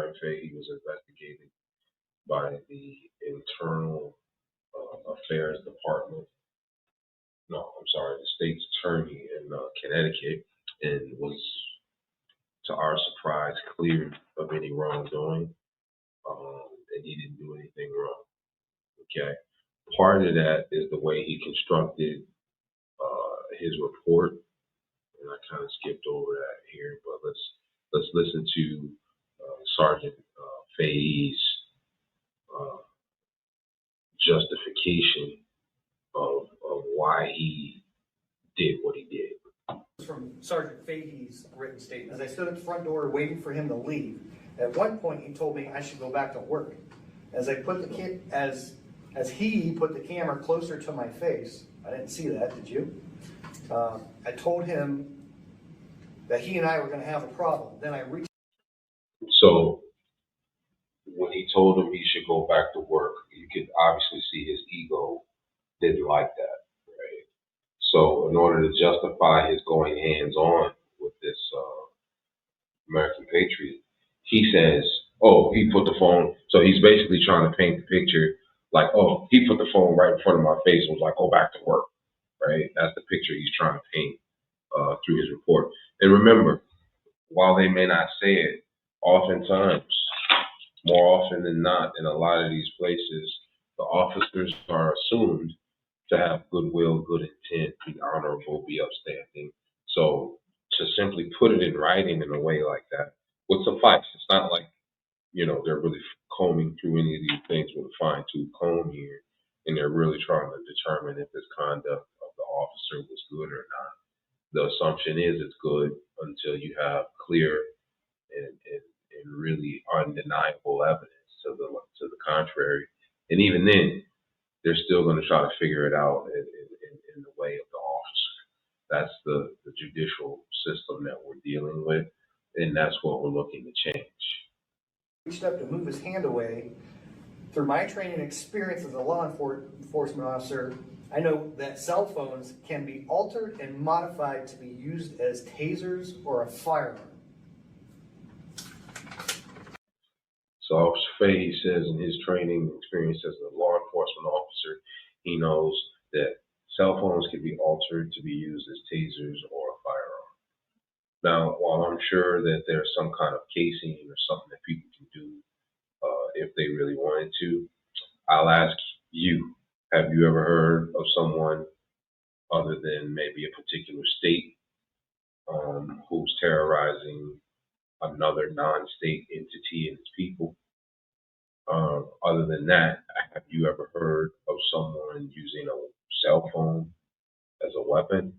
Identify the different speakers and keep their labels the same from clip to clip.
Speaker 1: Sergeant Fahey was investigated by the Internal Affairs Department. No, I'm sorry, the state's attorney in Connecticut, and was, to our surprise, cleared of any wrongdoing, and he didn't do anything wrong. Okay, part of that is the way he constructed his report, and I kind of skipped over that here, but let's listen to Sergeant Fahey's justification of why he did what he did.
Speaker 2: From Sergeant Fahey's written statement. As I stood at the front door waiting for him to leave, at one point he told me I should go back to work. As I put the as he put the camera closer to my face, I didn't see that, did you? I told him that he and I were going to have a problem. Then I reached.
Speaker 1: So when he told him he should go back to work, you could obviously see his ego didn't like that, right? So in order to justify his going hands-on with this American patriot, he says, oh, he put the phone, so he's basically trying to paint the picture like, oh, he put the phone right in front of my face and was like, go back to work, right? That's the picture he's trying to paint through his report. And remember, while they may not say it, oftentimes, more often than not, in a lot of these places, the officers are assumed to have goodwill, good intent, be honorable, be upstanding. So to simply put it in writing in a way like that would suffice. It's not like, they're really combing through any of these things with a fine-tooth comb here, and they're really trying to determine if this conduct of the officer was good or not. The assumption is it's good until you have clear and really undeniable evidence to the contrary. And even then, they're still going to try to figure it out in the way of the officer. That's the judicial system that we're dealing with, and that's what we're looking to change.
Speaker 2: Reached up to move his hand away. Through my training and experience as a law enforcement officer, I know that cell phones can be altered and modified to be used as tasers or a firearm.
Speaker 1: So Officer Fahey says in his training experience as a law enforcement officer, he knows that cell phones can be altered to be used as tasers or a firearm. Now, while I'm sure that there's some kind of casing or something that people can do if they really wanted to, I'll ask you, have you ever heard of someone other than maybe a particular state who's terrorizing another non-state entity and its people? Other than that, have you ever heard of someone using a cell phone as a weapon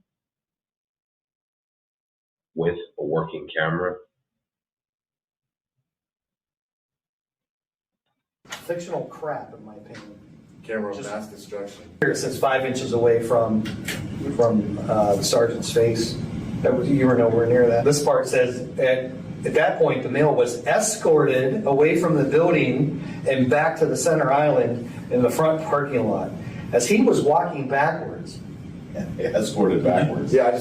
Speaker 1: with a working camera?
Speaker 2: Fictional crap, in my opinion.
Speaker 3: Camera of mass destruction.
Speaker 2: Here it says 5 inches away from the sergeant's face. You were nowhere near that. This part says at that point the male was escorted away from the building and back to the center island in the front parking lot. As he was walking backwards.
Speaker 3: Escorted backwards. Yeah, I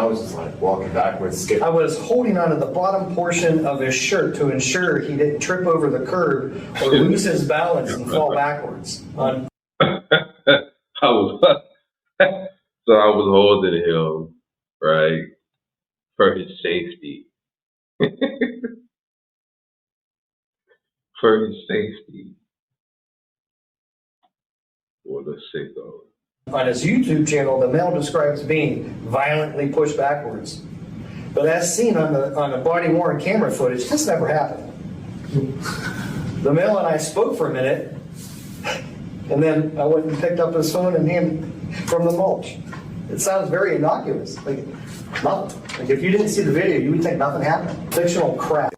Speaker 3: was just like walking backwards.
Speaker 2: I was holding onto the bottom portion of his shirt to ensure he didn't trip over the curb or lose his balance and fall backwards.
Speaker 1: I was holding him, right, for his safety. For his safety. What a sicko.
Speaker 2: On his YouTube channel, the male describes being violently pushed backwards. But as seen on the body-worn camera footage, this never happened. The male and I spoke for a minute, and then I went and picked up his phone and handed from the mulch. It sounds very innocuous. Like nothing. Like if you didn't see the video, you would think nothing happened. Fictional crap.